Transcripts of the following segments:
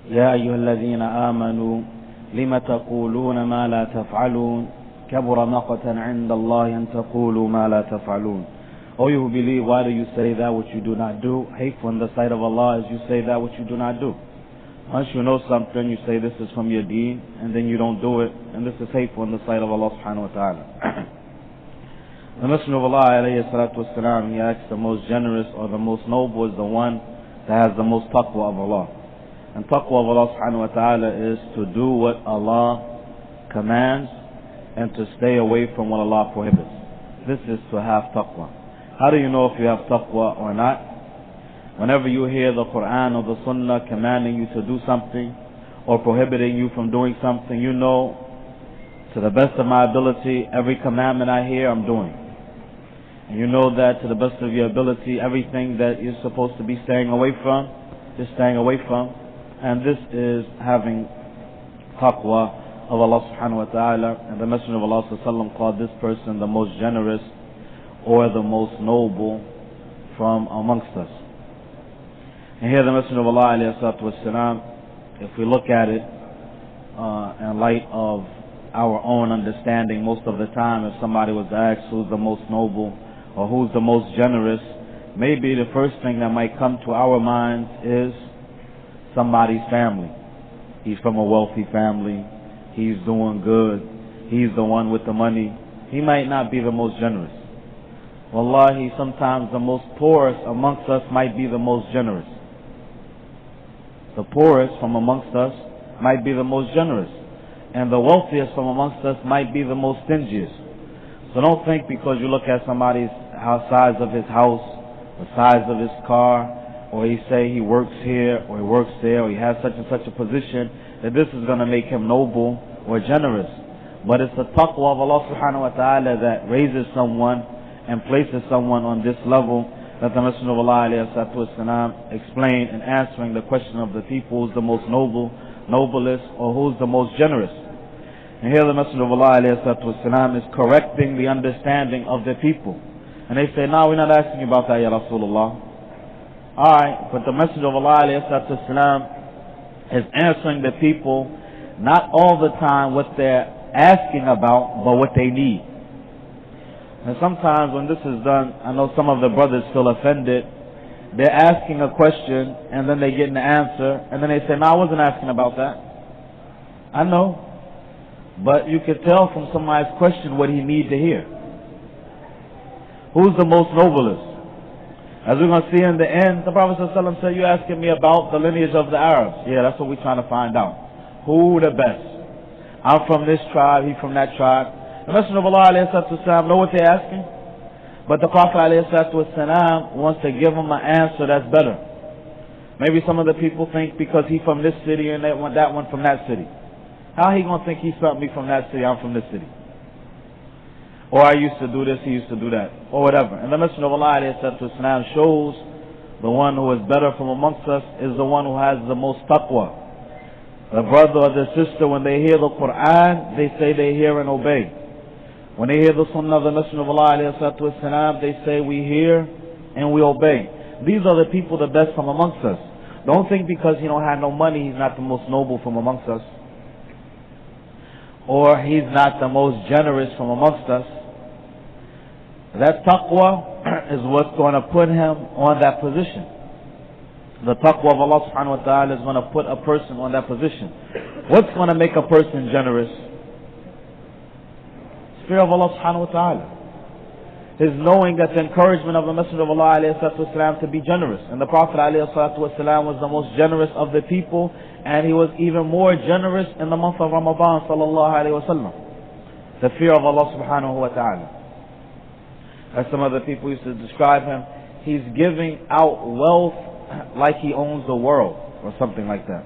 يا أيها الذين آمنوا لم تقولون ما لا تفعلون كبر مقتا عند الله أن تقولوا ما لا تفعلون. O you who believe, why do you say that which you do not do? Hateful in the sight of Allah is you say that which you do not do. Once you know something, you say this is from your deen, and then you don't do it, and this is hateful in the sight of Allah subhanahu wa ta'ala. The Messenger of Allah alayhi salatu wasalam, he asks the most generous or the most noble is the one that has the most taqwa of Allah. And taqwa of Allah subhanahu wa ta'ala is to do what Allah commands and to stay away from what Allah prohibits. This is to have taqwa. How do you know if you have taqwa or not? Whenever you hear the Qur'an or the Sunnah commanding you to do something or prohibiting you from doing something, you know, to the best of my ability, every commandment I hear, I'm doing. And you know that to the best of your ability, everything that you're supposed to be staying away from, you're staying away from. And this is having taqwa of Allah subhanahu wa ta'ala. And the Messenger of Allah sallallahu alaihi wasallam called this person the most generous or the most noble from amongst us. And here the Messenger of Allah alayhi salatu wasalam, if we look at it in light of our own understanding, most of the time if somebody was asked who's the most noble or who's the most generous, maybe the first thing that might come to our minds is somebody's family. He's from a wealthy family, he's doing good, he's the one with the money. He might not be the most generous. Wallahi, sometimes the most poorest amongst us might be the most generous. The poorest from amongst us might be the most generous. And the wealthiest from amongst us might be the most stingiest. So don't think because you look at somebody's size of his house, the size of his car, or he say he works here, or he works there, or he has such and such a position, that this is going to make him noble or generous. But it's the taqwa of Allah subhanahu wa ta'ala that raises someone and places someone on this level that the Messenger of Allah alayhi salatu wasalam explained in answering the question of the people, who's the most noble, noblest, or who's the most generous. And here the Messenger of Allah alayhi salatu wasalam is correcting the understanding of the people. And they say, no, we're not asking about that, Ya Rasulullah. Alright, but the Messenger of Allah alayhi salatu wasalam is answering the people not all the time what they're asking about, but what they need. And sometimes when this is done, I know some of the brothers feel offended. They're asking a question and then they get an answer and then they say, no, I wasn't asking about that. I know. But you can tell from somebody's question what he needs to hear. Who's the most noblest? As we're going to see in the end, the Prophet ﷺ said, you're asking me about the lineage of the Arabs. Yeah, that's what we're trying to find out. Who the best? I'm from this tribe, he's from that tribe. The Messenger of Allah ﷺ know what they're asking, but the Prophet ﷺ wants to give them an answer that's better. Maybe some of the people think because he's from this city and that one from that city. How he gonna think he's from me from that city, I'm from this city? Or I used to do this, he used to do that, or whatever. And the Messenger of Allah ﷺ shows the one who is better from amongst us is the one who has the most taqwa. The brother or the sister, when they hear the Qur'an, they say they hear and obey. When they hear the Sunnah of the Messenger of Allah ﷺ, they say we hear and we obey. These are the people the best from amongst us. Don't think because he don't have no money, he's not the most noble from amongst us. Or he's not the most generous from amongst us. That taqwa is what's going to put him on that position. The taqwa of Allah subhanahu wa ta'ala is going to put a person on that position. What's going to make a person generous? Fear of Allah subhanahu wa ta'ala. His knowing that the encouragement of the Messenger of Allah alayhi salatu wasalam to be generous. And the Prophet alayhi salatu wasalam was the most generous of the people, and he was even more generous in the month of Ramadan sallallahu alayhi wasallam. The fear of Allah subhanahu wa ta'ala. As some other people used to describe him, he's giving out wealth like he owns the world, or something like that.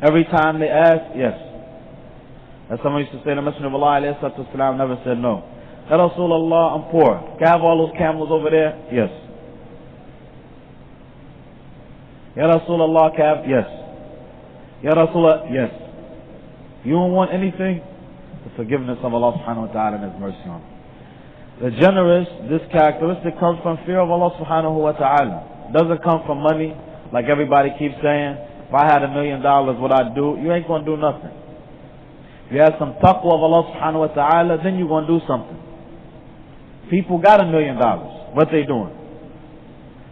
Every time they ask, yes. As someone used to say, the Messenger of Allah alayhi salatu wasalam never said no. Ya Rasulullah, I'm poor. Can I have all those camels over there? Yes. Ya Rasulullah, can I have? Yes. Ya Rasulullah, yes. You don't want anything? The forgiveness of Allah subhanahu wa ta'ala and His mercy on them. The generous, this characteristic comes from fear of Allah subhanahu wa ta'ala. Doesn't come from money, like everybody keeps saying. if I had $1 million, what I'd do, you ain't going to do nothing. If you have some taqwa of Allah subhanahu wa ta'ala, then you're going to do something. People got $1 million. What they doing?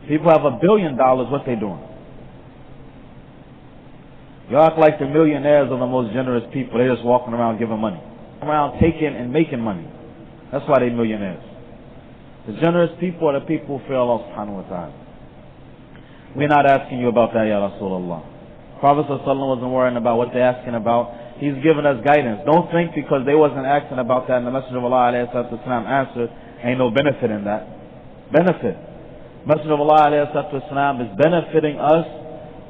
People have $1 billion. What they doing? You act like the millionaires are the most generous people. They're just walking around giving money. Around taking and making money. That's why they're millionaires. The generous people are the people who fear Allah subhanahu wa ta'ala. We're not asking you about that, Ya Rasulullah. Prophet wasn't worrying about what they're asking about. He's giving us guidance. Don't think because they wasn't asking about that and the Messenger of Allah answered, ain't no benefit in that. Benefit. Messenger of Allah is benefiting us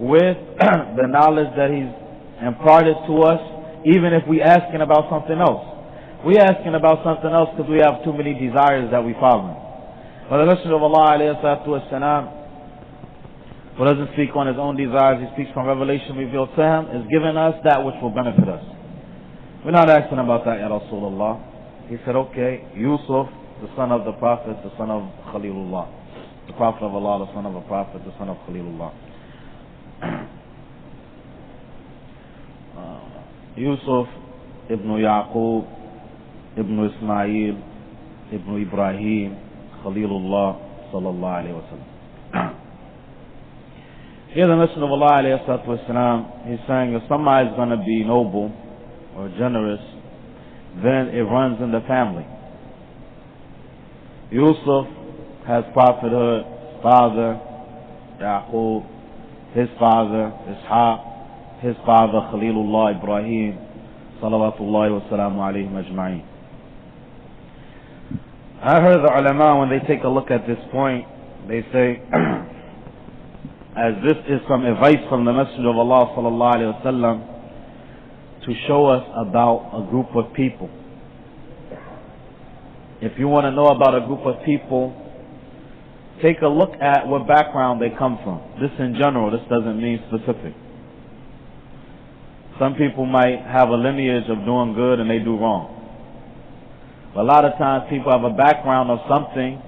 with the knowledge that he's imparted to us, even if we asking about something else. We asking about something else because we have too many desires that we follow. But the Messenger of Allah who doesn't speak on his own desires, he speaks from revelation revealed to him, is giving us that which will benefit us. We're not asking about that, Ya Rasulullah. He said, okay, Yusuf, the son of the Prophet, the son of Khalilullah. The Prophet of Allah, the son of a Prophet, the son of Khalilullah. Yusuf ibn Yaqub, ibn Ismail, ibn Ibrahim, Khalilullah, sallallahu alayhi wa sallam. Here the Messenger of Allah alayhi wasallam, he's saying if somebody is going to be noble or generous, then it runs in the family. Yusuf has prophethood, father, Yaqub, his father, Ishaq, his father, Khalilullah, Ibrahim, salawatullahi wa salamu alayhim ajma'in. I heard the ulama, when they take a look at this point, they say, as this is some advice from the Messenger of Allah sallallahu alayhi wa sallam to show us about a group of people. If you want to know about a group of people, take a look at what background they come from. This in general, this doesn't mean specific. Some people might have a lineage of doing good and they do wrong. But a lot of times people have a background of something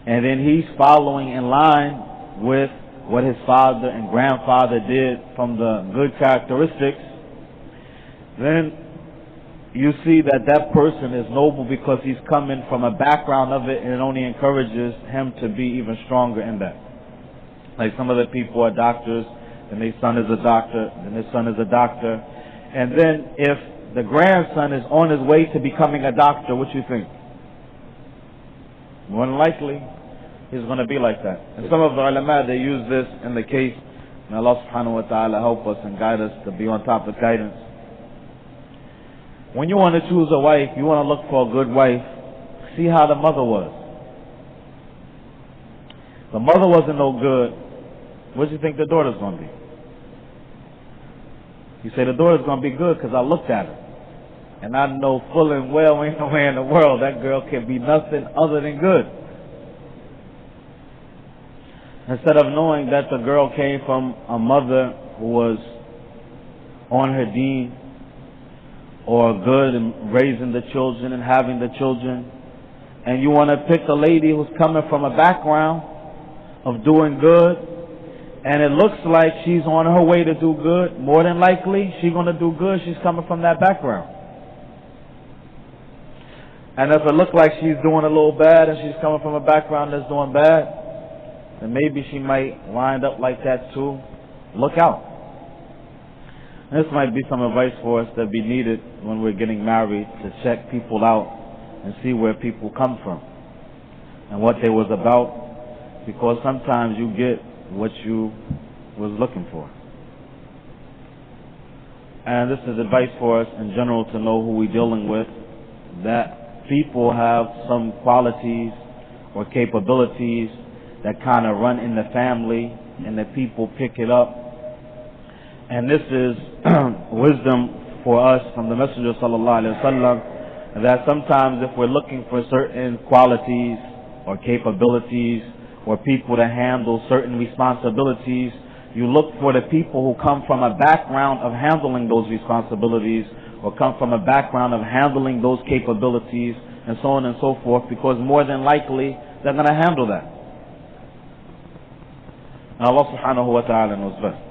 and then he's following in line with what his father and grandfather did from the good characteristics. Then you see that that person is noble because he's coming from a background of it, and it only encourages him to be even stronger in that. Like some of the people are doctors, and their son is a doctor, and his son is a doctor. And then if the grandson is on his way to becoming a doctor, what you think? More than likely, he's going to be like that. And some of the ulama, they use this in the case, and Allah subhanahu wa ta'ala help us and guide us to be on top of guidance. When you want to choose a wife, you want to look for a good wife, see how the mother was. The mother wasn't no good, what do you think the daughter's going to be? You say the daughter's going to be good because I looked at her. And I know full and well ain't no way in the world that girl can be nothing other than good. Instead of knowing that the girl came from a mother who was on her deen, or good in raising the children and having the children, and you want to pick a lady who's coming from a background of doing good, and it looks like she's on her way to do good, more than likely she's going to do good, she's coming from that background. And if it looks like she's doing a little bad and she's coming from a background that's doing bad, then maybe she might wind up like that too. Look out. This might be some advice for us that be needed when we're getting married, to check people out and see where people come from and what they was about, because sometimes you get what you was looking for. And this is advice for us in general to know who we're dealing with, that people have some qualities or capabilities that kind of run in the family and that people pick it up. And this is wisdom for us from the Messenger sallallahu alaihi wasallam, that sometimes if we're looking for certain qualities or capabilities or people to handle certain responsibilities, you look for the people who come from a background of handling those responsibilities or come from a background of handling those capabilities and so on and so forth, because more than likely they're going to handle that. And Allah subhanahu wa ta'ala knows best.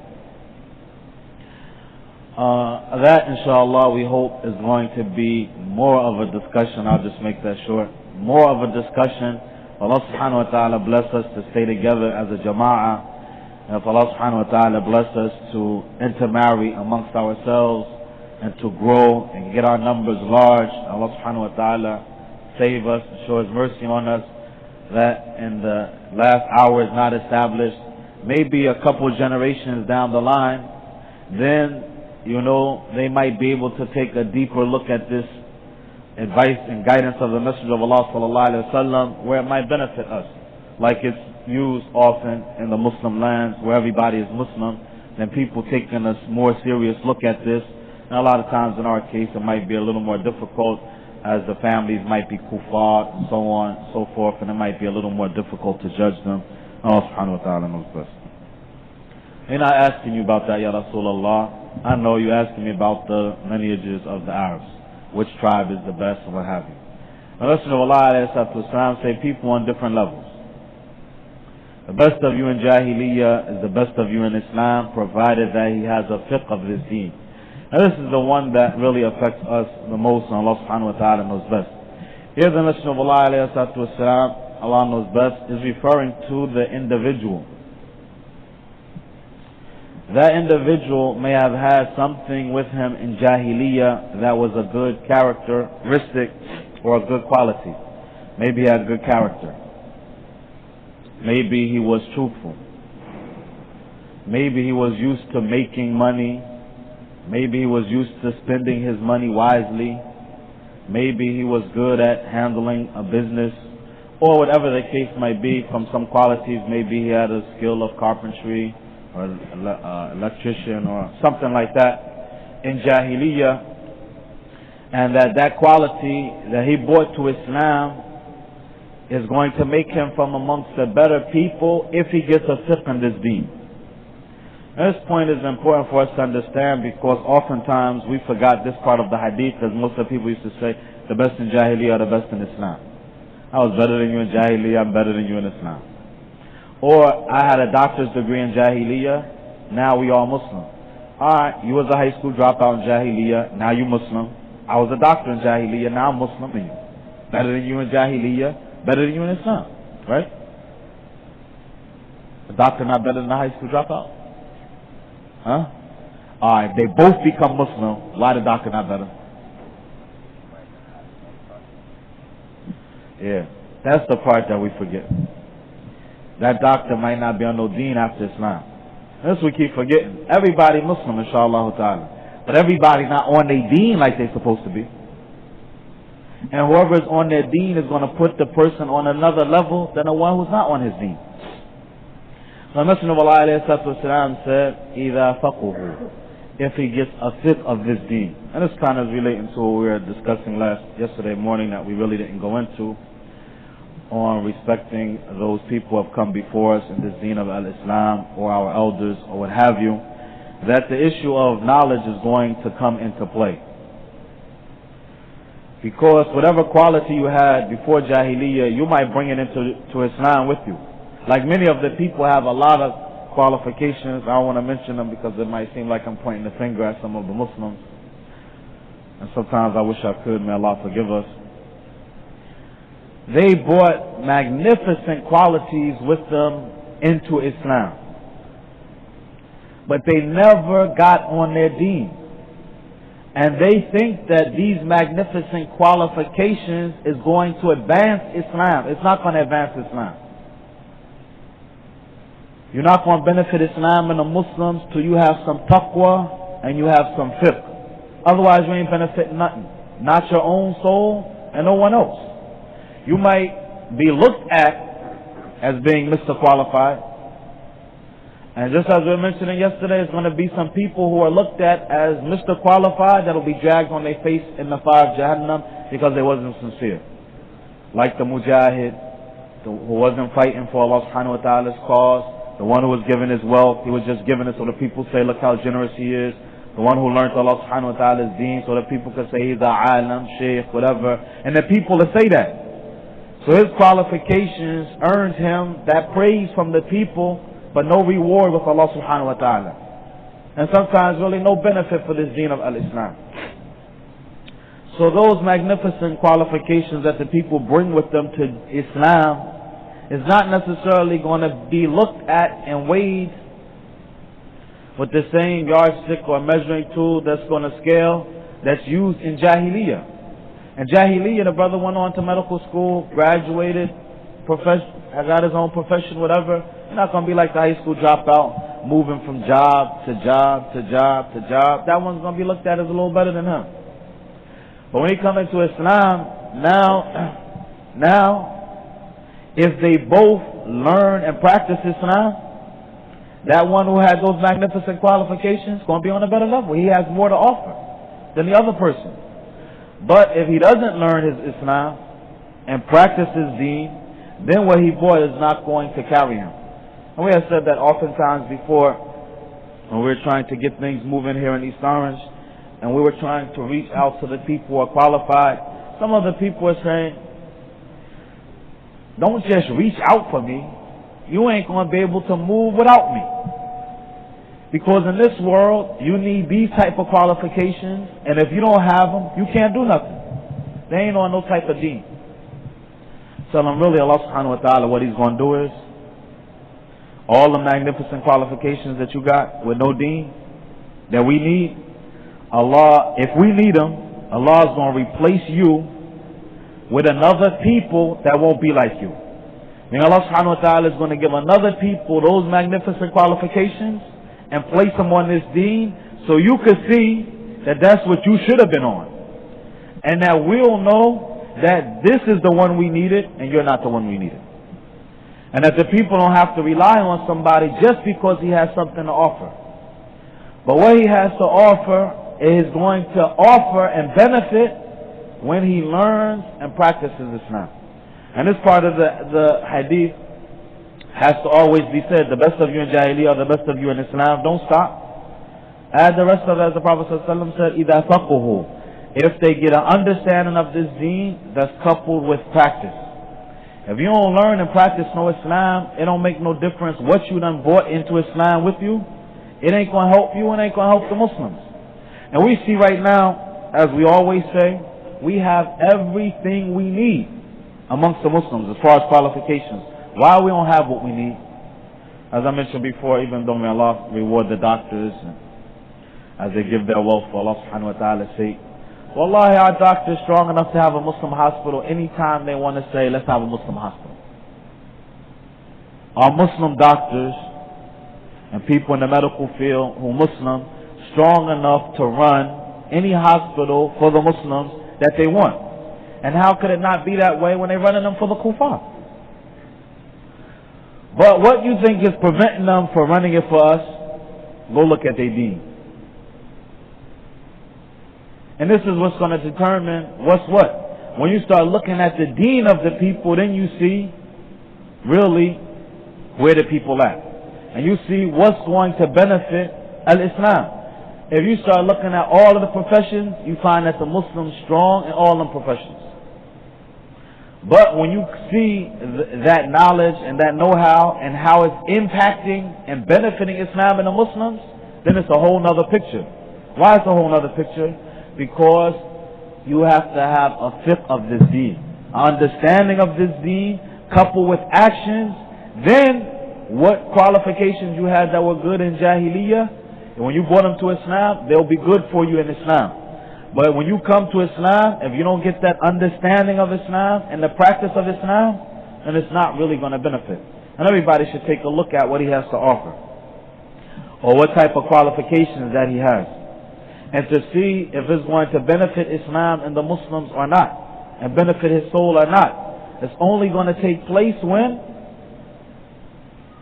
That, inshallah, we hope is going to be more of a discussion. I'll just make that short. More of a discussion. Allah subhanahu wa ta'ala bless us to stay together as a jama'ah. And if Allah subhanahu wa ta'ala bless us to intermarry amongst ourselves and to grow and get our numbers large, Allah subhanahu wa ta'ala save us and show His mercy on us, that in the last hour is not established. Maybe a couple generations down the line, then, they might be able to take a deeper look at this advice and guidance of the Messenger of Allah sallallahu alaihi wasallam, where it might benefit us, like it's used often in the Muslim lands where everybody is Muslim. Then people taking a more serious look at this, and a lot of times in our case it might be a little more difficult, as the families might be kuffar and so on and so forth, and it might be a little more difficult to judge them. Allah subhanahu wa ta'ala knows best. I'm not asking you about that, Ya Rasulullah. I know you're asking me about the lineages of the Arabs, which tribe is the best and what have you. The Messenger of Allah alayhi salatu wasalam say people on different levels. The best of you in Jahiliyyah is the best of you in Islam, provided that he has a fiqh of this deen. And this is the one that really affects us the most, and Allah subhanahu wa ta'ala knows best. Here the Messenger of Allah alayhi salatu wasalam, Allah knows best, is referring to the individual. That individual may have had something with him in Jahiliyyah that was a good characteristic or a good quality. Maybe he had good character. Maybe he was truthful. Maybe he was used to making money. Maybe he was used to spending his money wisely. Maybe he was good at handling a business, or whatever the case might be. From some qualities, maybe he had a skill of carpentry or electrician or something like that in Jahiliyyah, and that quality that he brought to Islam is going to make him from amongst the better people if he gets a fiqh in this deen. This point is important for us to understand, because oftentimes we forgot this part of the hadith, because most of the people used to say the best in Jahiliyyah are the best in Islam. I was better than you in Jahiliyyah, I'm better than you in Islam. Or I had a doctor's degree in Jahiliyyah, now we all Muslim. Alright, you was a high school dropout in Jahiliyyah, now you Muslim. I was a doctor in Jahiliyyah, now I'm Muslim. Better than you in Jahiliyyah, better than you in Islam. Right? A doctor not better than a high school dropout? Huh? Alright, they both become Muslim, why the doctor not better? Yeah, that's the part that we forget. That doctor might not be on no deen after Islam. That's what we keep forgetting. Everybody Muslim, inshallah ta'ala. But everybody not on their deen like they're supposed to be. And whoever is on their deen is going to put the person on another level than the one who's not on his deen. The Messenger of Allah alayhi salatu wasalam said, إِذَا فَقُهُ, if he gets a fiqh of this deen. And this kind of relating to what we were discussing yesterday morning that we really didn't go into, on respecting those people who have come before us in this deen of al-Islam, or our elders, or what have you, that the issue of knowledge is going to come into play. Because whatever quality you had before Jahiliyyah, you might bring it into Islam with you. Like many of the people have a lot of qualifications. I don't want to mention them because it might seem like I'm pointing the finger at some of the Muslims. And sometimes I wish I could, may Allah forgive us. They brought magnificent qualities with them into Islam. But they never got on their deen. And they think that these magnificent qualifications is going to advance Islam. It's not going to advance Islam. You're not going to benefit Islam and the Muslims till you have some taqwa and you have some fiqh. Otherwise you ain't benefiting nothing. Not your own soul and no one else. You might be looked at as being Mr. Qualified. And just as we were mentioning yesterday, there's going to be some people who are looked at as Mr. Qualified that will be dragged on their face in the fire of Jahannam because they wasn't sincere. Like the Mujahid, who wasn't fighting for Allah subhanahu wa ta'ala's cause. The one who was given his wealth, he was just giving it so that people say, look how generous he is. The one who learned Allah subhanahu wa ta'ala's deen so that people could say he's a alim, shaykh, whatever. And the people to say that. So his qualifications earned him that praise from the people, but no reward with Allah subhanahu wa ta'ala. and sometimes really no benefit for this deen of al-Islam. So those magnificent qualifications that the people bring with them to Islam is not necessarily going to be looked at and weighed with the same yardstick or measuring tool that's going to scale that's used in Jahiliyyah. In Jahiliyyah, the brother went on to medical school, graduated, got his own profession, whatever. You're not going to be like the high school dropout, moving from job to job to job to job. That one's going to be looked at as a little better than him. But when he comes into Islam, now, if they both learn and practice Islam, that one who had those magnificent qualifications is going to be on a better level. He has more to offer than the other person. But if he doesn't learn his Islam and practice his deen, then what he brought is not going to carry him. And we have said that oftentimes before, when we were trying to get things moving here in East Orange, and we were trying to reach out to the people who are qualified, some of the people are saying, don't just reach out for me. You ain't going to be able to move without me. Because in this world, you need these type of qualifications, and if you don't have them, you can't do nothing. They ain't on no type of deen. Tell them really Allah subhanahu wa ta'ala what He's going to do is, all the magnificent qualifications that you got with no deen, that we need, Allah, if we need them, Allah is going to replace you with another people that won't be like you. I mean, Allah subhanahu wa ta'ala is going to give another people those magnificent qualifications and place them on this deen so you could see that that's what you should have been on. And that we'll know that this is the one we needed and you're not the one we needed. And that the people don't have to rely on somebody just because he has something to offer. But what he has to offer is going to offer and benefit when he learns and practices Islam. And this part of the hadith has to always be said. The best of you in Jahiliyyah or the best of you in Islam. Don't stop. Add the rest of it, as the Prophet ﷺ said, إِذَا فَقُهُ, if they get an understanding of this deen that's coupled with practice. If you don't learn and practice no Islam, it don't make no difference what you done brought into Islam with you. It ain't going to help you and ain't going to help the Muslims. And we see right now, as we always say, we have everything we need amongst the Muslims as far as qualifications. Why we don't have what we need? As I mentioned before, even though may Allah reward the doctors as they give their wealth for Allah subhanahu wa ta'ala's sake. Wallahi, our doctors strong enough to have a Muslim hospital anytime they want to say, let's have a Muslim hospital. Our Muslim doctors and people in the medical field who are Muslim, strong enough to run any hospital for the Muslims that they want. And how could it not be that way when they're running them for the kuffar? But what you think is preventing them from running it for us, go look at their deen. And this is what's going to determine what's what. When you start looking at the deen of the people, then you see really where the people at. And you see what's going to benefit al-Islam. If you start looking at all of the professions, you find that the Muslims strong in all them professions. But when you see that knowledge and that know-how and how it's impacting and benefiting Islam and the Muslims, then it's a whole nother picture. Why it's a whole nother picture? Because you have to have a fiqh of this deen, an understanding of this deen, coupled with actions. Then what qualifications you had that were good in Jahiliyyah, and when you brought them to Islam, they'll be good for you in Islam. But when you come to Islam, if you don't get that understanding of Islam and the practice of Islam, then it's not really going to benefit. And everybody should take a look at what he has to offer, or what type of qualifications that he has, and to see if it's going to benefit Islam and the Muslims or not, and benefit his soul or not. It's only going to take place when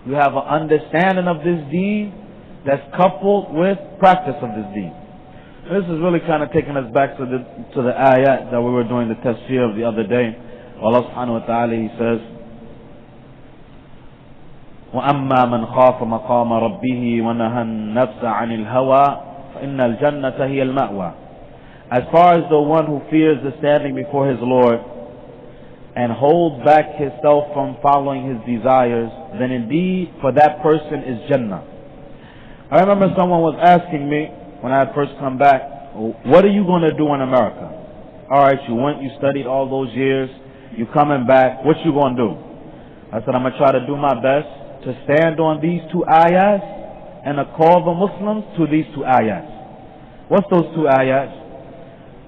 you have an understanding of this deen that's coupled with practice of this deen. This is really kind of taking us back to the ayat that we were doing the tafsir of the other day. Allah subhanahu wa ta'ala, He says, وَأَمَّا مَنْ خَافَ مَقَامَ رَبِّهِ وَنَهَى النَّفْسَ عَنِ الْهَوَىٰ فَإِنَّ الْجَنَّةَ هِيَ الْمَأْوَىٰ. As far as the one who fears the standing before his Lord and holds back himself from following his desires, then indeed for that person is Jannah. I remember someone was asking me when I had first come back, what are you going to do in America? Alright, you went, you studied all those years, you coming back, what you going to do? I said, I'm going to try to do my best to stand on these two ayahs and to call the Muslims to these two ayahs. What's those two ayahs?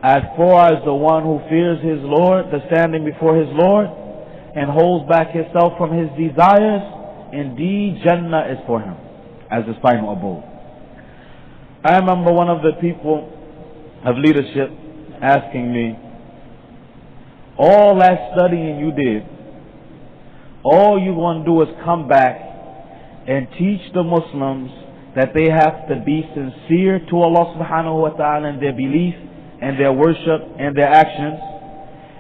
As far as the one who fears his Lord, the standing before his Lord, and holds back himself from his desires, indeed Jannah is for him as his final abode. I remember one of the people of leadership asking me, all that studying you did, all you're going to do is come back and teach the Muslims that they have to be sincere to Allah subhanahu wa ta'ala in their belief and their worship and their actions,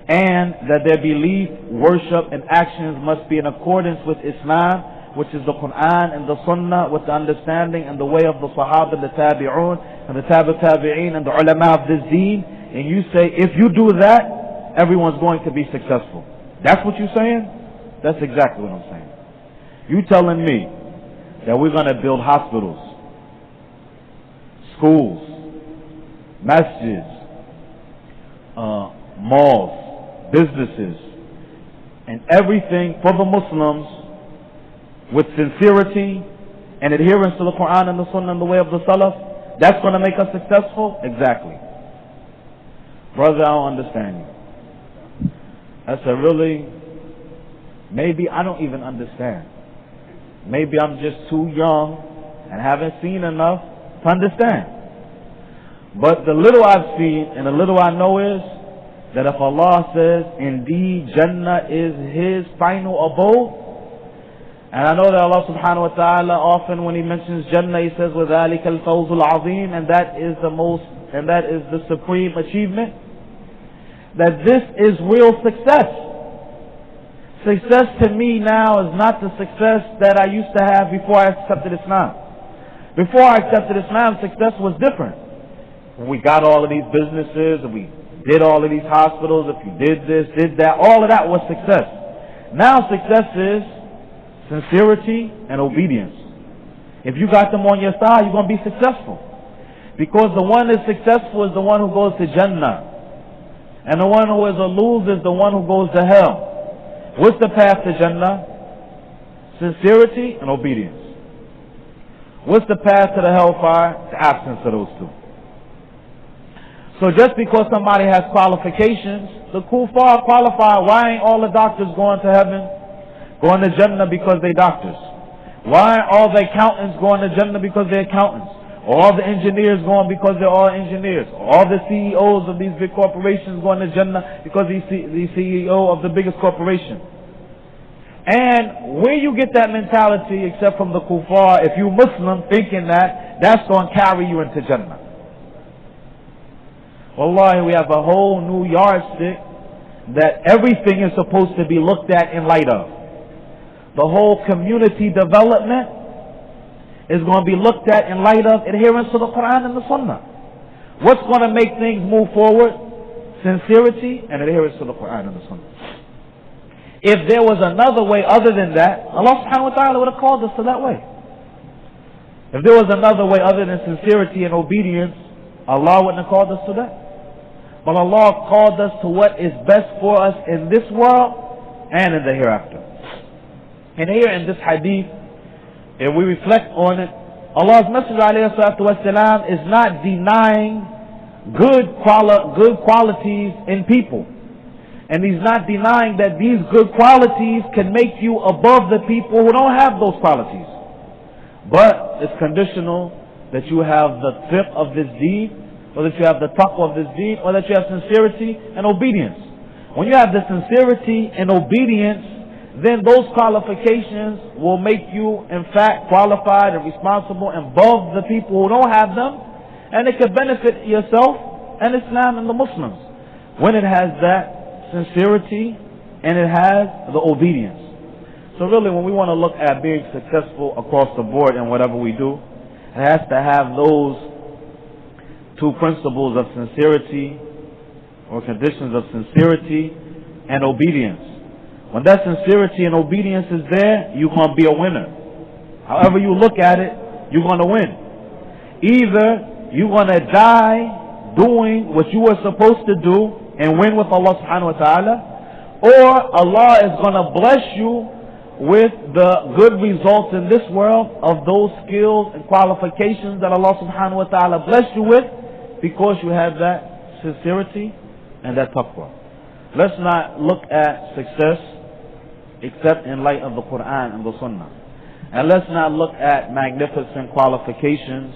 and that their belief, worship and actions must be in accordance with Islam, which is the Qur'an and the Sunnah, with the understanding and the way of the Sahaba, the Tabi'un and the Tabi'in and the ulama of this deen. And you say, if you do that, everyone's going to be successful. That's what you're saying? That's exactly what I'm saying. You telling me that we're going to build hospitals, schools, masjids, malls, businesses, and everything for the Muslims with sincerity and adherence to the Qur'an and the Sunnah and the way of the Salaf, that's going to make us successful? Exactly. Brother, I don't understand you. I said, really? Maybe I don't even understand. Maybe I'm just too young and haven't seen enough to understand. But the little I've seen and the little I know is that if Allah says, indeed Jannah is His final abode, and I know that Allah subhanahu wa ta'ala often when He mentions Jannah, He says, وَذَلِكَ الْفَوْزُ الْعَظِيمُ, and that is the supreme achievement, that this is real success. Success to me now is not the success that I used to have before I accepted Islam. Before I accepted Islam, success was different. When we got all of these businesses, and we did all of these hospitals, if you did this, did that, all of that was success. Now success is sincerity and obedience. If you got them on your side, you're going to be successful. Because the one that's successful is the one who goes to Jannah. And the one who is a loser is the one who goes to hell. What's the path to Jannah? Sincerity and obedience. What's the path to the hellfire? The absence of those two. So just because somebody has qualifications, the kuffar qualify. Why ain't all the doctors going to heaven, going to Jannah because they're doctors? Why aren't all the accountants going to Jannah because they're accountants? All the engineers going because they're all engineers? All the CEOs of these big corporations going to Jannah because he's the CEO of the biggest corporation? And where you get that mentality except from the kuffar, if you Muslim thinking that, that's going to carry you into Jannah. Wallahi, we have a whole new yardstick that everything is supposed to be looked at in light of. The whole community development is going to be looked at in light of adherence to the Qur'an and the Sunnah. What's going to make things move forward? Sincerity and adherence to the Qur'an and the Sunnah. If there was another way other than that, Allah subhanahu wa ta'ala would have called us to that way. If there was another way other than sincerity and obedience, Allah wouldn't have called us to that. But Allah called us to what is best for us in this world and in the hereafter. And here in this hadith, if we reflect on it, Allah's Messenger ﷺ is not denying good qualities in people. And He's not denying that these good qualities can make you above the people who don't have those qualities. But it's conditional that you have the fiqh of this deed, or that you have the taqwa of this deed, or that you have sincerity and obedience. When you have the sincerity and obedience, then those qualifications will make you, in fact, qualified and responsible and above the people who don't have them. And it could benefit yourself and Islam and the Muslims when it has that sincerity and it has the obedience. So really, when we want to look at being successful across the board in whatever we do, it has to have those two principles of sincerity or conditions of sincerity and obedience. When that sincerity and obedience is there, you're going to be a winner. However you look at it, you're going to win. Either you're going to die doing what you were supposed to do and win with Allah subhanahu wa ta'ala, or Allah is going to bless you with the good results in this world of those skills and qualifications that Allah subhanahu wa ta'ala blessed you with because you have that sincerity and that taqwa. Let's not look at success except in light of the Qur'an and the Sunnah. And let's not look at magnificent qualifications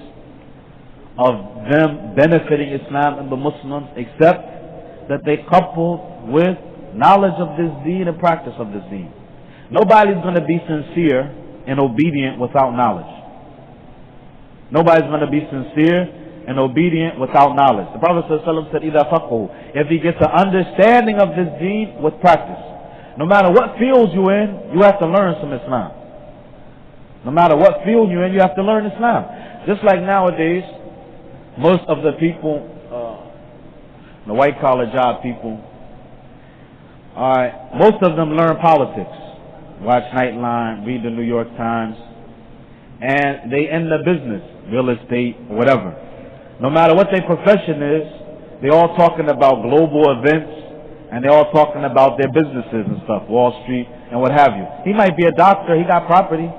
of them benefiting Islam and the Muslims except that they coupled with knowledge of this deen and practice of this deen. Nobody's going to be sincere and obedient without knowledge. Nobody's going to be sincere and obedient without knowledge. The Prophet ﷺ said, إِذَا فَقْهُ, if he gets an understanding of this deen with practice. No matter what field you're in, you have to learn some Islam. No matter what field you're in, you have to learn Islam. Just like nowadays, most of the people, the white collar job people, most of them learn politics. Watch Nightline, read the New York Times, and they in the business, real estate, whatever. No matter what their profession is, they're all talking about global events, and they're all talking about their businesses and stuff, Wall Street and what have you. He might be a doctor, he got property.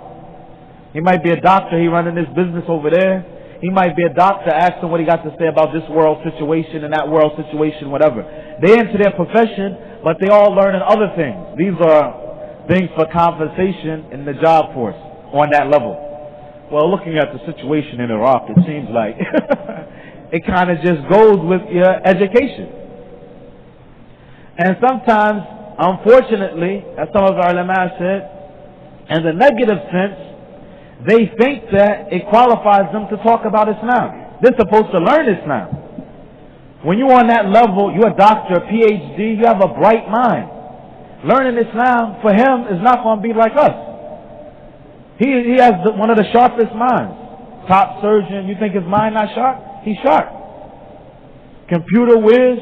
He might be a doctor, he running his business over there. He might be a doctor, ask him what he got to say about this world situation and that world situation, whatever. They into their profession, but they all learning other things. These are things for conversation in the job force on that level. Well, looking at the situation in Iraq, it seems like it kind of just goes with your education. And sometimes, unfortunately, as some of our ulama said, in the negative sense, they think that it qualifies them to talk about Islam. They're supposed to learn Islam. When you're on that level, you're a doctor, a PhD, you have a bright mind. Learning Islam for him is not going to be like us. He has one of the sharpest minds. Top surgeon, you think his mind not sharp? He's sharp. Computer whiz,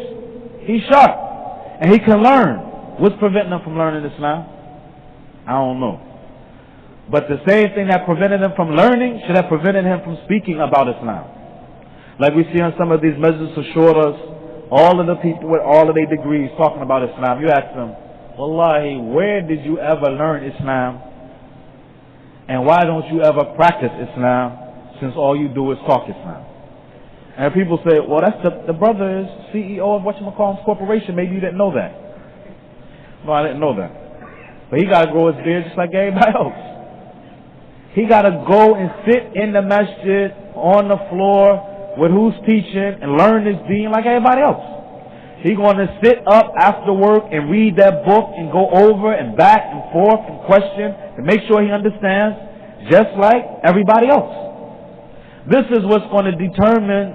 he's sharp. And he can learn. What's preventing him from learning Islam? I don't know. But the same thing that prevented him from learning should have prevented him from speaking about Islam. Like we see on some of these majlis of shuras, all of the people with all of their degrees talking about Islam. You ask them, Wallahi, where did you ever learn Islam? And why don't you ever practice Islam since all you do is talk Islam? And people say, well, that's the brother is CEO of whatchamacallit's corporation. Maybe you didn't know that. No, I didn't know that. But he got to grow his beard just like everybody else. He got to go and sit in the masjid on the floor with who's teaching and learn his deen like everybody else. He's going to sit up after work and read that book and go over and back and forth and question to make sure he understands just like everybody else. This is what's going to determine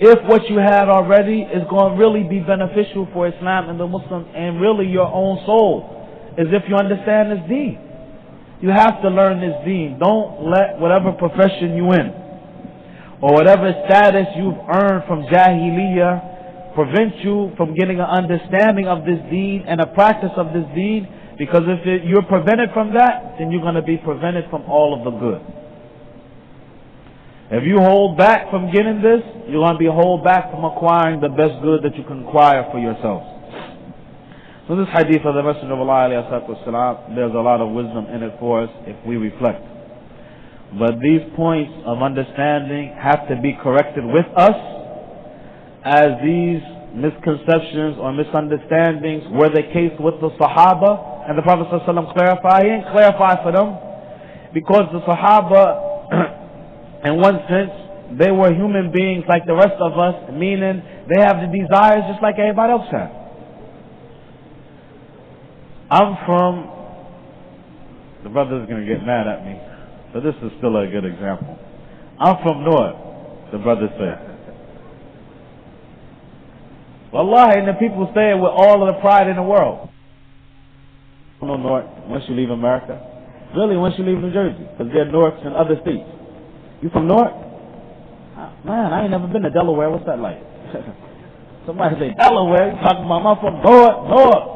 if what you had already is going to really be beneficial for Islam and the Muslims and really your own soul, is if you understand this deen. You have to learn this deen. Don't let whatever profession you in or whatever status you've earned from Jahiliyyah prevent you from getting an understanding of this deen and a practice of this deen, because if you're prevented from that, then you're going to be prevented from all of the good. If you hold back from getting this, you're going to be hold back from acquiring the best good that you can acquire for yourselves. So this hadith of the Messenger of Allah, there's a lot of wisdom in it for us if we reflect. But these points of understanding have to be corrected with us, as these misconceptions or misunderstandings were the case with the Sahaba, and the Prophet ﷺ clarified. He didn't clarify for them because the Sahaba, in one sense, they were human beings like the rest of us, meaning they have the desires just like everybody else has. The brother's going to get mad at me, but this is still a good example. I'm from North, the brother said. Wallahi, and the people say it with all of the pride in the world. No North, once you leave America. Really, once you leave New Jersey, because there are Norths in other states. You from North? Man, I ain't never been to Delaware. What's that like? Somebody say, Delaware? You talking about I'm from North.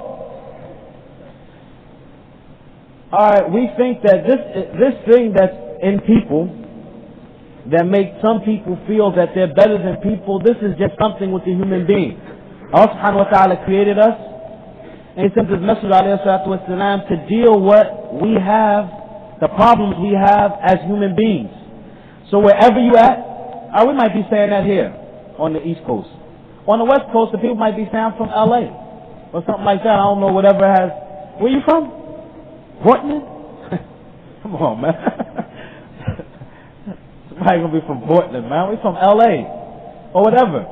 Alright, we think that this thing that's in people that make some people feel that they're better than people. This is just something with the human being. Allah subhanahu wa ta'ala created us, and He sent His Messenger alayhi salatu wasalam to deal what we have, the problems we have as human beings. So wherever you at, we might be saying that here on the East Coast. On the West Coast, the people might be saying I'm from LA or something like that. I don't know, whatever has. Where you from? Portland? Come on, man. Somebody gonna be from Portland, man. We from LA or whatever.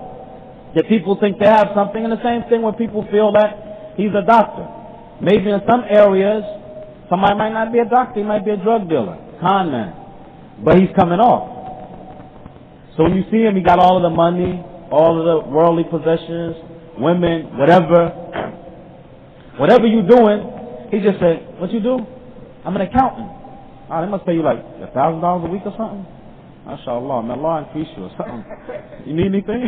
That people think they have something, and the same thing when people feel that he's a doctor. Maybe in some areas, somebody might not be a doctor, he might be a drug dealer, con man, but he's coming off. So when you see him, he got all of the money, all of the worldly possessions, women, whatever you doing, he just said, what you do? I'm an accountant. They must pay you like $1,000 a week or something. MashaAllah, may Allah increase you or something. You need anything?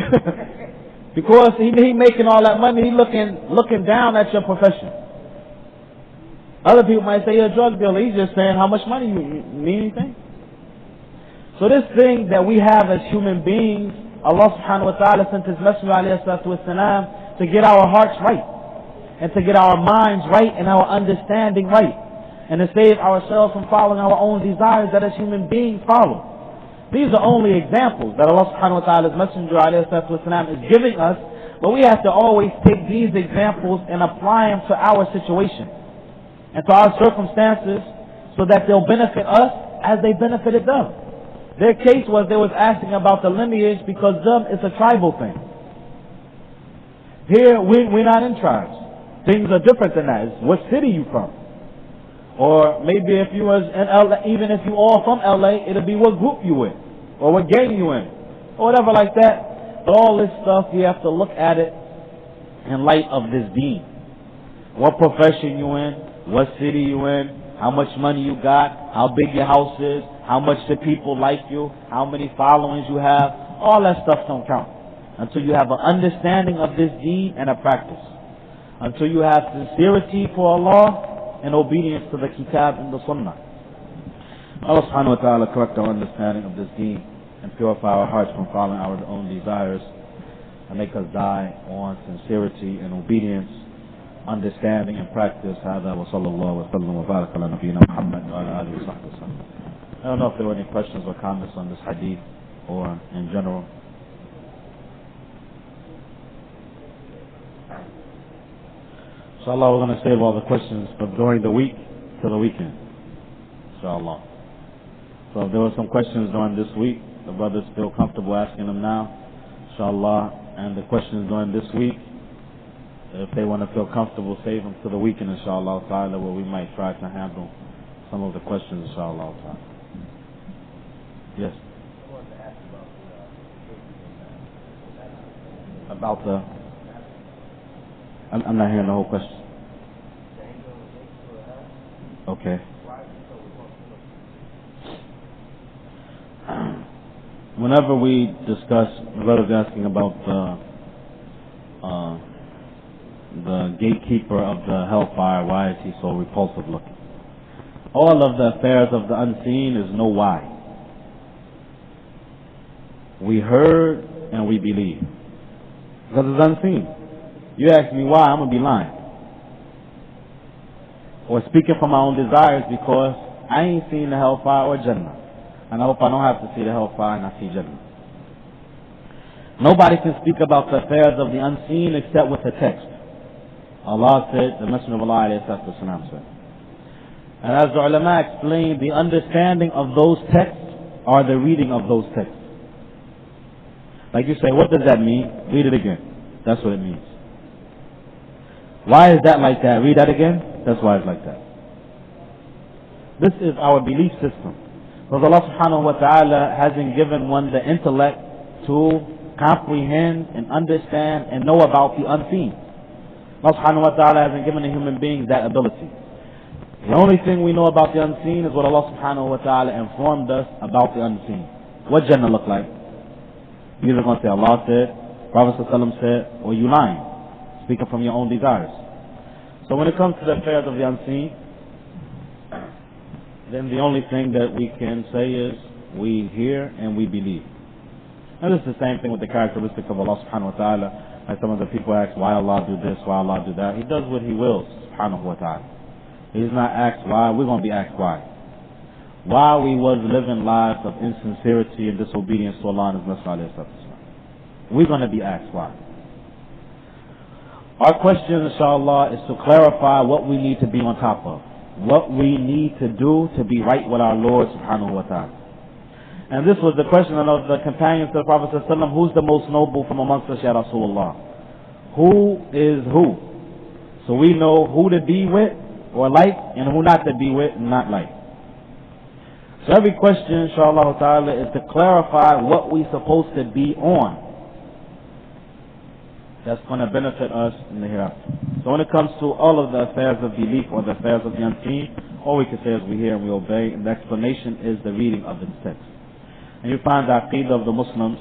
Because he making all that money, he looking down at your profession. Other people might say you're a drug dealer. He's just saying how much money you need anything. So this thing that we have as human beings, Allah subhanahu wa ta'ala sent His Messenger alayhi salatu wasalam to get our hearts right, and to get our minds right, and our understanding right, and to save ourselves from following our own desires that as human beings follow. These are only examples that Allah subhanahu wa ta'ala's Messenger alayhi salatu wasalam is giving us, but we have to always take these examples and apply them to our situation and to our circumstances, so that they'll benefit us as they benefited them. Their case was they was asking about the lineage because them it's a tribal thing. Here we're not in tribes. Things are different than that. It's what city you from. Or maybe if you was in LA, even if you all from LA, it'll be what group you in, or what gang you in, or whatever like that. But all this stuff, you have to look at it in light of this deen. What profession you in, what city you in, how much money you got, how big your house is, how much the people like you, how many followings you have. All that stuff don't count until you have an understanding of this deen and a practice. Until you have sincerity for Allah and obedience to the Kitab and the Sunnah. Allah subhanahu wa ta'ala correct our understanding of this deen and purify our hearts from following our own desires, and make us die on sincerity and obedience, understanding and practice. هذا وصلى الله وسلم وبارك على نبينا محمد وعلى آله وصحبه وسلم. I don't know if there were any questions or comments on this hadith or in general. Inshallah, we're going to save all the questions from during the week to the weekend. Inshallah. So if there were some questions during this week, the brothers feel comfortable asking them now. Inshallah. And the questions during this week, if they want to feel comfortable, save them to the weekend, inshallah ta'ala, where we might try to handle some of the questions, inshallah ta'ala. Yes? I wanted to ask About the... I'm not hearing the whole question. Okay. Whenever we discuss, the brother's asking about the gatekeeper of the hellfire, why is he so repulsive looking? All of the affairs of the unseen is no why. We heard and we believe. Because it's unseen. You ask me why, I'm going to be lying. Or speaking from my own desires, because I ain't seen the hellfire or Jannah. And I hope I don't have to see the hellfire and I see Jannah. Nobody can speak about the affairs of the unseen except with the text. Allah said, the Messenger of Allah said. And as the ulama explained, the understanding of those texts are the reading of those texts. Like you say, what does that mean? Read it again. That's what it means. Why is that like that? Read that again. That's why it's like that. This is our belief system. Because Allah subhanahu wa ta'ala hasn't given one the intellect to comprehend and understand and know about the unseen. Allah subhanahu wa ta'ala hasn't given the human beings that ability. The only thing we know about the unseen is what Allah subhanahu wa ta'ala informed us about the unseen. What Jannah look like? You're either going to say Allah said, Prophet ﷺ said, or you lying, speaking from your own desires. So when it comes to the affairs of the unseen, then the only thing that we can say is we hear and we believe. And this is the same thing with the characteristic of Allah subhanahu wa ta'ala. Like some of the people ask, why Allah do this, why Allah do that? He does what He wills, subhanahu wa ta'ala. He's not asked why, we're going to be asked why. Why we was living lives of insincerity and disobedience to Allah and His Messenger alayhi salatu. We're going to be asked why. Our question, inshallah, is to clarify what we need to be on top of. What we need to do to be right with our Lord subhanahu wa ta'ala. And this was the question of the companions of the Prophet sallallahu alaihi wasallam, who's the most noble from amongst us, Ya Rasulullah? Who is who? So we know who to be with or like, and who not to be with and not like. So every question, inshallah ta'ala, is to clarify what we're supposed to be on. That's going to benefit us in the hereafter. So when it comes to all of the affairs of belief or the affairs of the unseen, all we can say is we hear and we obey, and the explanation is the reading of the text. And you find the aqidah of the Muslims,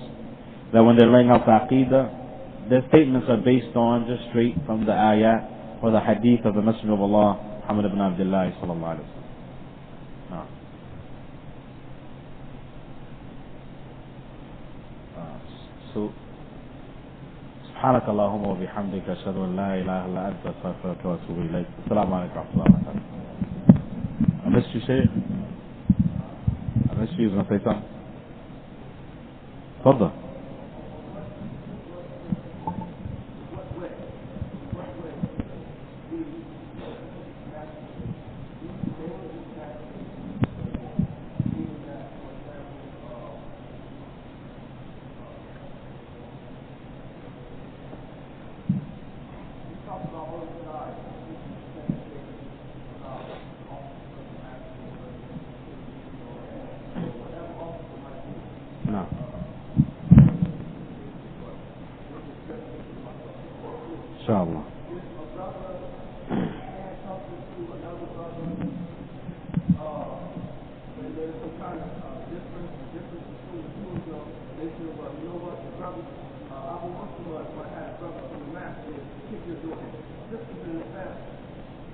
that when they're laying out the aqidah, their statements are based on just straight from the ayat or the hadith of the Messenger of Allah, Muhammad ibn Abdullah sallallahu alaihi wasallam. So سبحانك اللهم وبحمدك أشهد أن لا إله إلا أنت أستغفرك وأتوب إليك. السلام عليكم ورحمة الله وبركاته. I missed you, Sheikh. I missed you. You was going to say something? تفضل. No. Inshallah.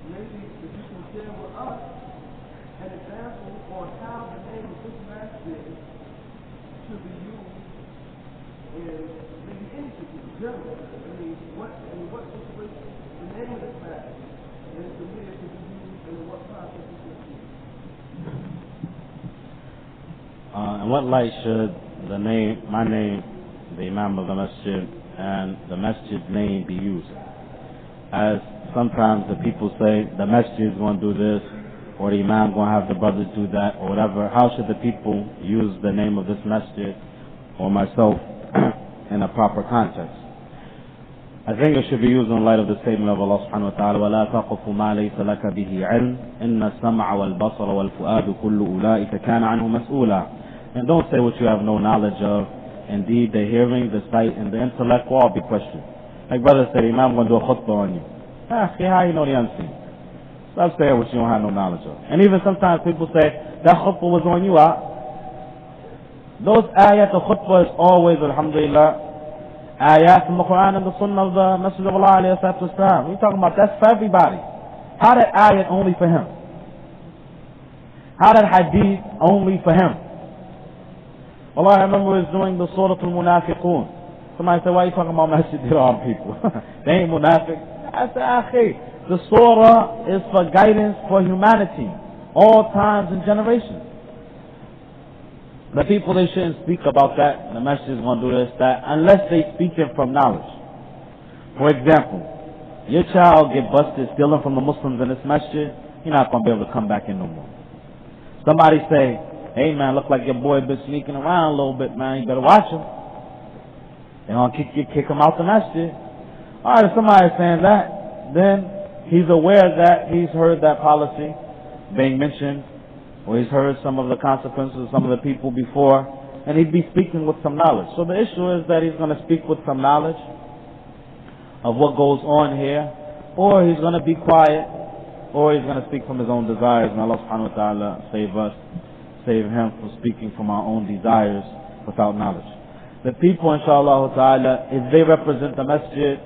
Maybe if you can share with us an example on how the name of this masjid should be used in maybe any situation, generally. In what situation the name of this masjid is permitted to be used and in what process it should be used. In what light should the name, my name, the Imam of the Masjid, and the Masjid's name be used? As sometimes the people say the Masjid is going to do this, or the Imam going to have the brothers do that, or whatever. How should the people use the name of this Masjid or myself in a proper context? I think it should be used in light of the statement of Allah subhanahu wa ta'ala, وَلَا تَقْفُ مَا لَيْسَ لَكَ بِهِ عِلْمٍ إِنَّ السَّمْعَ وَالْبَصَرَ وَالْفُؤَادُ كُلُّ أُولَٰئِكَ كَانَ عَنْهُ مَسْئُولًا. And don't say what you have no knowledge of. Indeed, the hearing, the sight, and the intellect will all be questioned. Like brother said, Imam going to do a khutbah on you. How you know the unseen? Stop saying what you don't have no knowledge of. And even sometimes people say, that khutbah was on you. Those ayat of khutbah is always, alhamdulillah, ayat from the Qur'an and the Sunnah of the Messenger of Allah alayhi salatu wasalam. We're talking about that's for everybody. How that ayat only for him? How that hadith only for him? Allah, I remember we was doing the Surah Al-Munafiqun. Somebody said, why are you talking about Masjid Haram people? They ain't munafiq. I said, akhi, the surah is for guidance for humanity, all times and generations. The people, they shouldn't speak about that. The Masjid is going to do this, that, unless they speak it from knowledge. For example, your child get busted stealing from the Muslims in this Masjid, you're not going to be able to come back in no more. Somebody say, hey man, look like your boy been sneaking around a little bit, man, you better watch him. They're going to kick him out the Masjid. Alright, if somebody's saying that, then he's aware that he's heard that policy being mentioned, or he's heard some of the consequences of some of the people before, and he'd be speaking with some knowledge. So the issue is that he's going to speak with some knowledge of what goes on here, or he's going to be quiet, or he's going to speak from his own desires, and Allah subhanahu wa ta'ala save us, save him from speaking from our own desires without knowledge. The people, inshallah ta'ala, if they represent the masjid,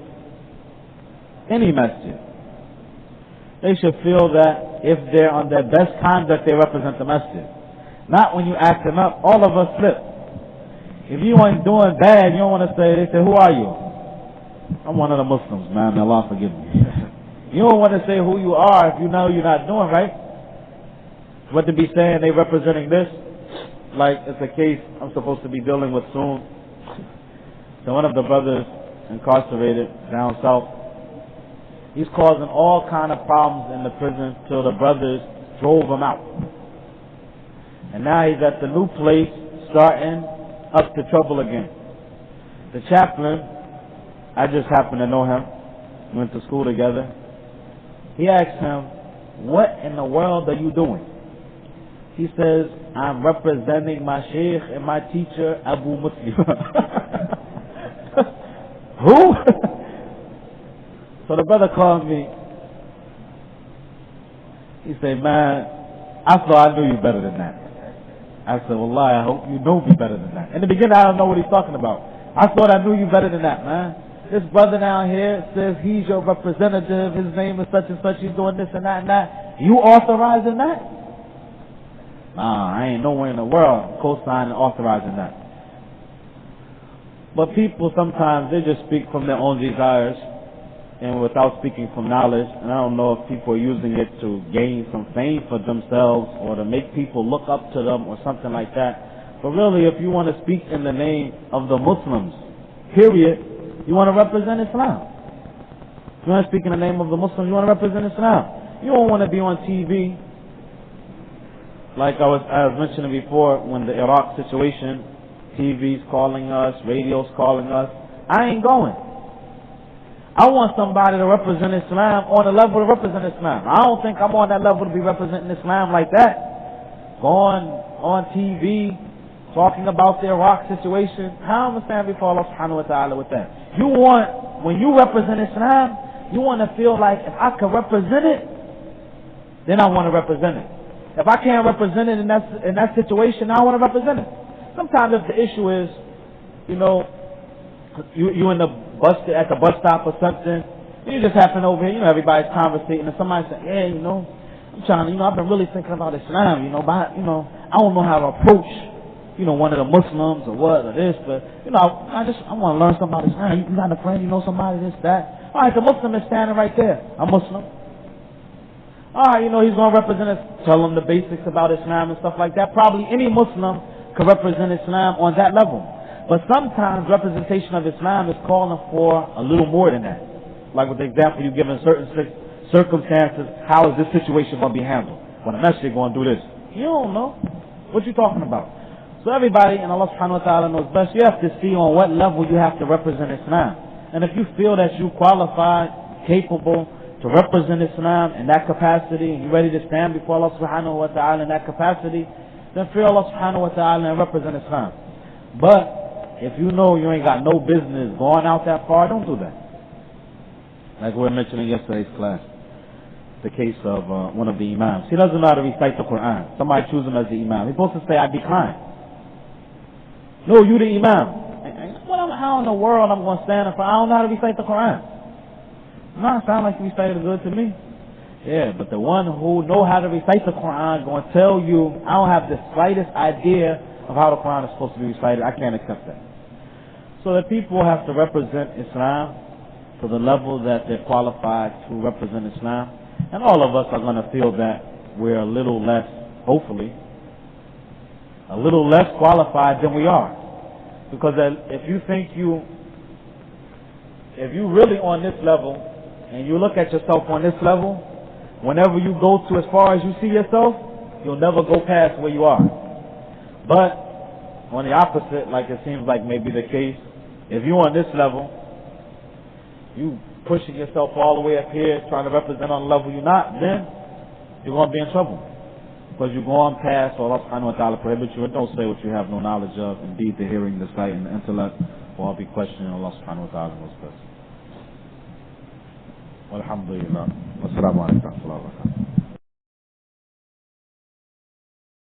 any masjid, they should feel that if they're on their best conduct, they represent the masjid. Not when you acting up. All of us slip. If you ain't doing bad, you don't want to say, they say, who are you? I'm one of the Muslims, man. Allah forgive me. You don't want to say who you are if you know you're not doing right. What to be saying they representing this, like it's a case I'm supposed to be dealing with soon. So one of the brothers incarcerated down south, he's causing all kind of problems in the prison till the brothers drove him out. And now he's at the new place starting up the trouble again. The chaplain, I just happen to know him, went to school together. He asked him, what in the world are you doing? He says, I'm representing my sheikh and my teacher, Abu Muslimah. Who? So the brother called me. He said, man, I thought I knew you better than that. I said, wallahi, I hope you know me better than that. In the beginning, I don't know what he's talking about. I thought I knew you better than that, man. This brother down here says he's your representative, his name is such and such, he's doing this and that and that. You authorizing that? Nah, I ain't nowhere in the world co-signing and authorizing that. But people sometimes, they just speak from their own desires and without speaking from knowledge. And I don't know if people are using it to gain some fame for themselves or to make people look up to them or something like that. But really, if you want to speak in the name of the Muslims, period, you want to represent Islam. If you want to speak in the name of the Muslims, you want to represent Islam. You don't want to be on TV. Like I was mentioning before, when the Iraq situation, TV's calling us, radio's calling us. I ain't going. I want somebody to represent Islam on the level to represent Islam. I don't think I'm on that level to be representing Islam like that. Going on TV, talking about the Iraq situation. How am I stand before Allah subhanahu wa ta'ala with that? You want, when you represent Islam, you want to feel like if I can represent it, then I want to represent it. If I can't represent it in that situation, I want to represent it. Sometimes if the issue is, you know, you in the bus at the bus stop or something, you just happen over here, you know, everybody's conversating and somebody say, yeah, you know, I'm trying to, you know, I've been really thinking about Islam, you know, but, you know, I don't know how to approach, you know, one of the Muslims or what or this, but, you know, I want to learn something about Islam. You got a friend, you know somebody, this, that. All right, the Muslim is standing right there. I'm Muslim. All right, you know, he's going to represent us, tell him the basics about Islam and stuff like that. Probably any Muslim can represent Islam on that level. But sometimes representation of Islam is calling for a little more than that. Like with the example you give in certain circumstances, how is this situation going to be handled? When a messenger going to do this? You don't know. What you talking about? So everybody, and Allah subhanahu wa ta'ala knows best, you have to see on what level you have to represent Islam. And if you feel that you qualified, capable to represent Islam in that capacity, and you're ready to stand before Allah subhanahu wa ta'ala in that capacity, then fear Allah subhanahu wa ta'ala and represent Islam. But if you know you ain't got no business going out that far, don't do that. Like we were mentioning in yesterday's class, the case of one of the imams. He doesn't know how to recite the Qur'an. Somebody choose him as the imam. He's supposed to say, I decline. No, you the imam. How in the world I'm going to stand in front? I don't know how to recite the Qur'an. No, it sounds like you recited good to me. Yeah, but the one who know how to recite the Qur'an going to tell you, I don't have the slightest idea of how the Qur'an is supposed to be recited. I can't accept that. So the people have to represent Islam to the level that they're qualified to represent Islam. And all of us are going to feel that we're a little less, hopefully, a little less qualified than we are. Because if you think if you really on this level, and you look at yourself on this level, whenever you go to as far as you see yourself, you'll never go past where you are. But on the opposite, like it seems like maybe the case, if you're on this level, you pushing yourself all the way up here, trying to represent on the level you're not, then you're going to be in trouble. Because you're going past what Allah subhanahu wa ta'ala prohibits you, and don't say what you have no knowledge of. Indeed, the hearing, the sight, and the intellect will all be questioning Allah subhanahu wa ta'ala most best. Walhamdulillah. Wassalamu alaikum wa rahmatullahi wa barakatuh.